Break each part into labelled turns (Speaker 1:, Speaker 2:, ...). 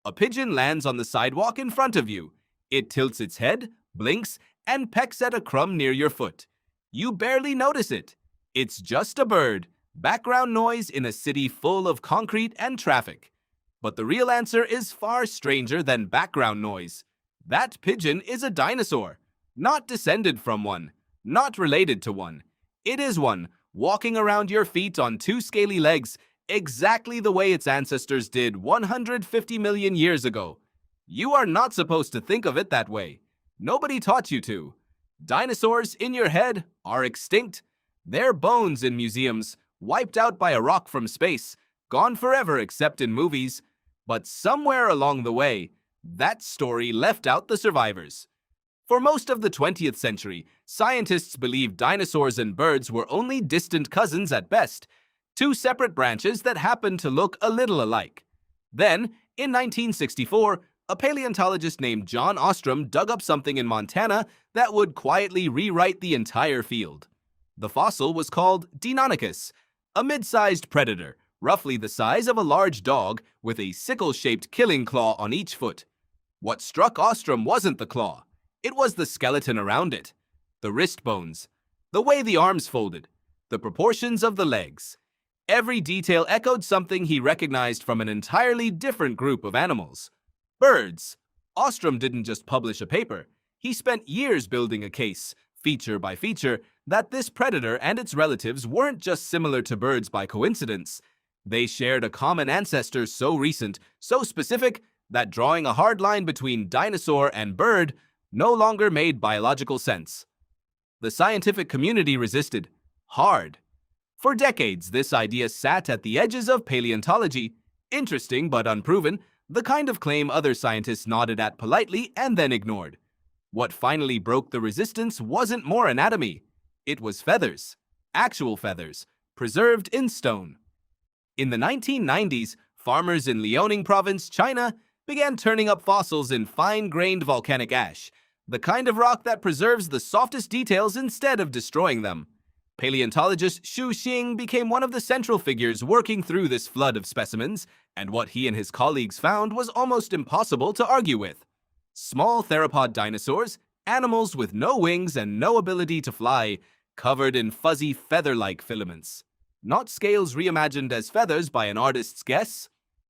Speaker 1: A pigeon lands on the sidewalk in front of you. It tilts its head, blinks, and pecks at a crumb near your foot. You barely notice it. It's just a bird, background noise in a city full of concrete and traffic. But the real answer is far stranger than background noise. That pigeon is a dinosaur, not descended from one, not related to one. It is one, walking around your feet on two scaly legs, exactly the way its ancestors did 150 million years ago. You are not supposed to think of it that way. Nobody taught you to. Dinosaurs in your head are extinct. Their bones in museums, wiped out by a rock from space, gone forever except in movies. But somewhere along the way, that story left out the survivors. For most of the 20th century, scientists believed dinosaurs and birds were only distant cousins at best, two separate branches that happened to look a little alike. Then, in 1964, a paleontologist named John Ostrom dug up something in Montana that would quietly rewrite the entire field. The fossil was called Deinonychus, a mid-sized predator, roughly the size of a large dog with a sickle-shaped killing claw on each foot. What struck Ostrom wasn't the claw. It was the skeleton around it. The wrist bones, the way the arms folded, the proportions of the legs. Every detail echoed something he recognized from an entirely different group of animals. Birds. Ostrom didn't just publish a paper. He spent years building a case, feature by feature, that this predator and its relatives weren't just similar to birds by coincidence. They shared a common ancestor so recent, so specific, that drawing a hard line between dinosaur and bird no longer made biological sense. The scientific community resisted. Hard. For decades, this idea sat at the edges of paleontology. Interesting but unproven, the kind of claim other scientists nodded at politely and then ignored. What finally broke the resistance wasn't more anatomy. It was feathers. Actual feathers, preserved in stone. In the 1990s, farmers in Liaoning Province, China, began turning up fossils in fine-grained volcanic ash, the kind of rock that preserves the softest details instead of destroying them. Paleontologist Xu Xing became one of the central figures working through this flood of specimens, and what he and his colleagues found was almost impossible to argue with. Small theropod dinosaurs, animals with no wings and no ability to fly, covered in fuzzy feather-like filaments. Not scales reimagined as feathers by an artist's guess.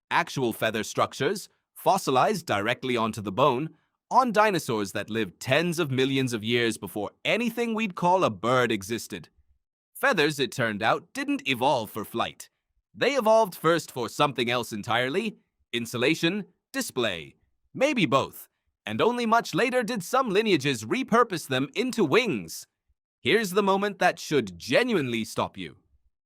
Speaker 1: Actual feather structures, fossilized directly onto the bone, on dinosaurs that lived tens of millions of years before anything we'd call a bird existed. Feathers, it turned out, didn't evolve for flight. They evolved first for something else entirely: insulation, display, maybe both, and only much later did some lineages repurpose them into wings. Here's the moment that should genuinely stop you.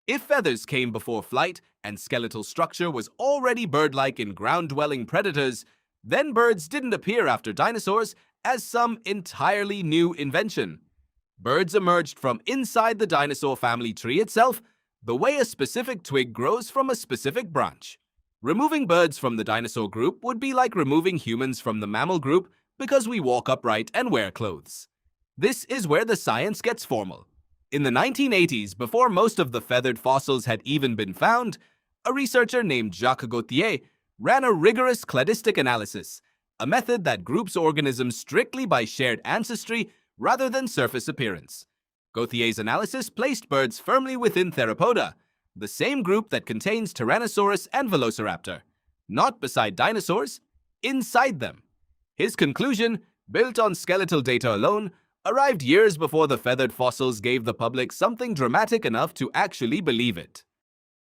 Speaker 1: If feathers came before flight and skeletal structure was already bird-like in ground-dwelling predators, then birds didn't appear after dinosaurs as some entirely new invention. Birds emerged from inside the dinosaur family tree itself, the way a specific twig grows from a specific branch. Removing birds from the dinosaur group would be like removing humans from the mammal group because we walk upright and wear clothes. This is where the science gets formal. In the 1980s, before most of the feathered fossils had even been found, a researcher named Jacques Gauthier ran a rigorous cladistic analysis, a method that groups organisms strictly by shared ancestry rather than surface appearance. Gauthier's analysis placed birds firmly within Theropoda, the same group that contains Tyrannosaurus and Velociraptor, not beside dinosaurs, inside them. His conclusion, built on skeletal data alone, arrived years before the feathered fossils gave the public something dramatic enough to actually believe it.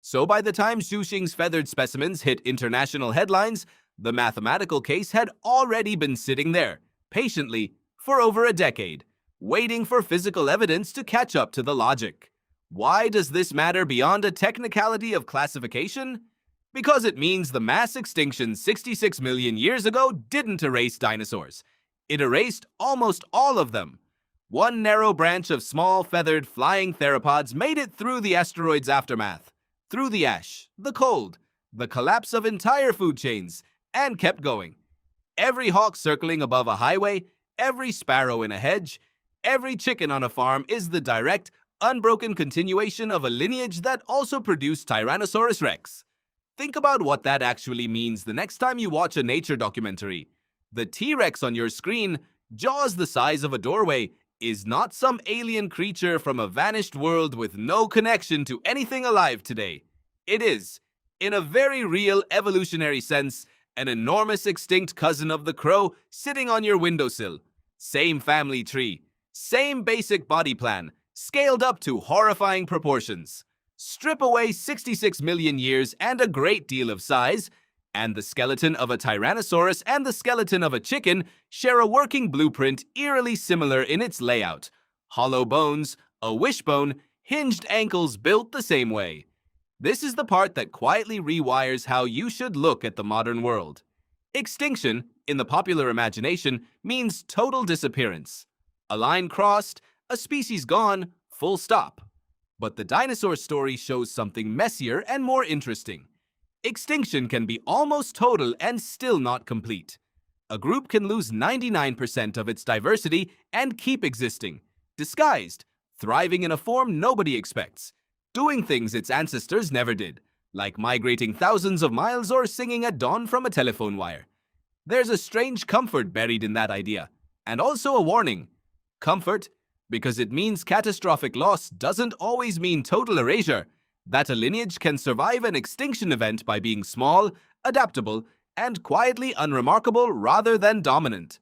Speaker 1: So by the time Xu Xing's feathered specimens hit international headlines, the mathematical case had already been sitting there, patiently, for over a decade, waiting for physical evidence to catch up to the logic. Why does this matter beyond a technicality of classification? Because it means the mass extinction 66 million years ago didn't erase dinosaurs. It erased almost all of them. One narrow branch of small, feathered, flying theropods made it through the asteroid's aftermath, through the ash, the cold, the collapse of entire food chains, and kept going. Every hawk circling above a highway, every sparrow in a hedge, every chicken on a farm is the direct, unbroken continuation of a lineage that also produced Tyrannosaurus rex. Think about what that actually means the next time you watch a nature documentary. The T-Rex on your screen, jaws the size of a doorway, is not some alien creature from a vanished world with no connection to anything alive today. It is, in a very real evolutionary sense, an enormous extinct cousin of the crow sitting on your windowsill. Same family tree, same basic body plan, scaled up to horrifying proportions. Strip away 66 million years and a great deal of size, and the skeleton of a Tyrannosaurus and the skeleton of a chicken share a working blueprint eerily similar in its layout. Hollow bones, a wishbone, hinged ankles built the same way. This is the part that quietly rewires how you should look at the modern world. Extinction, in the popular imagination, means total disappearance. A line crossed, a species gone, full stop. But the dinosaur story shows something messier and more interesting. Extinction can be almost total and still not complete. A group can lose 99% of its diversity and keep existing, disguised, thriving in a form nobody expects, doing things its ancestors never did, like migrating thousands of miles or singing at dawn from a telephone wire. There's a strange comfort buried in that idea, and also a warning. Comfort, because it means catastrophic loss doesn't always mean total erasure, that a lineage can survive an extinction event by being small, adaptable, and quietly unremarkable rather than dominant.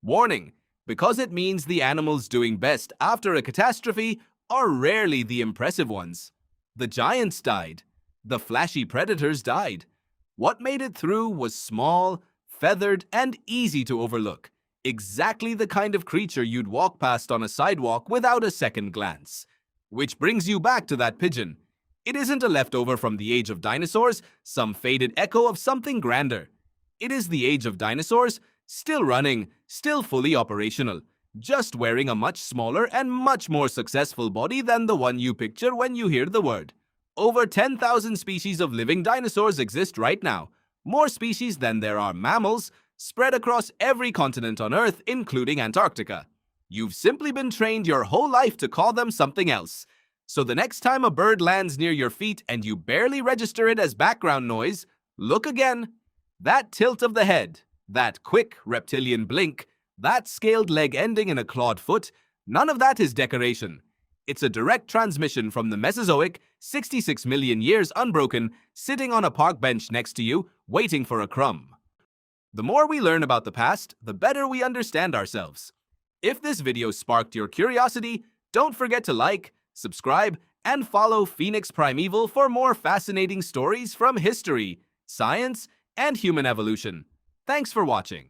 Speaker 1: Warning, because it means the animals doing best after a catastrophe are rarely the impressive ones. The giants died. The flashy predators died. What made it through was small, feathered, and easy to overlook. Exactly the kind of creature you'd walk past on a sidewalk without a second glance. Which brings you back to that pigeon. It isn't a leftover from the age of dinosaurs, some faded echo of something grander. It is the age of dinosaurs, still running, still fully operational, just wearing a much smaller and much more successful body than the one you picture when you hear the word. Over 10,000 species of living dinosaurs exist right now, more species than there are mammals, spread across every continent on Earth, including Antarctica. You've simply been trained your whole life to call them something else. So the next time a bird lands near your feet and you barely register it as background noise, look again. That tilt of the head, that quick reptilian blink, that scaled leg ending in a clawed foot, none of that is decoration. It's a direct transmission from the Mesozoic, 66 million years unbroken, sitting on a park bench next to you, waiting for a crumb. The more we learn about the past, the better we understand ourselves. If this video sparked your curiosity, don't forget to like, subscribe, and follow Phoenix Primeval for more fascinating stories from history, science, and human evolution. Thanks for watching.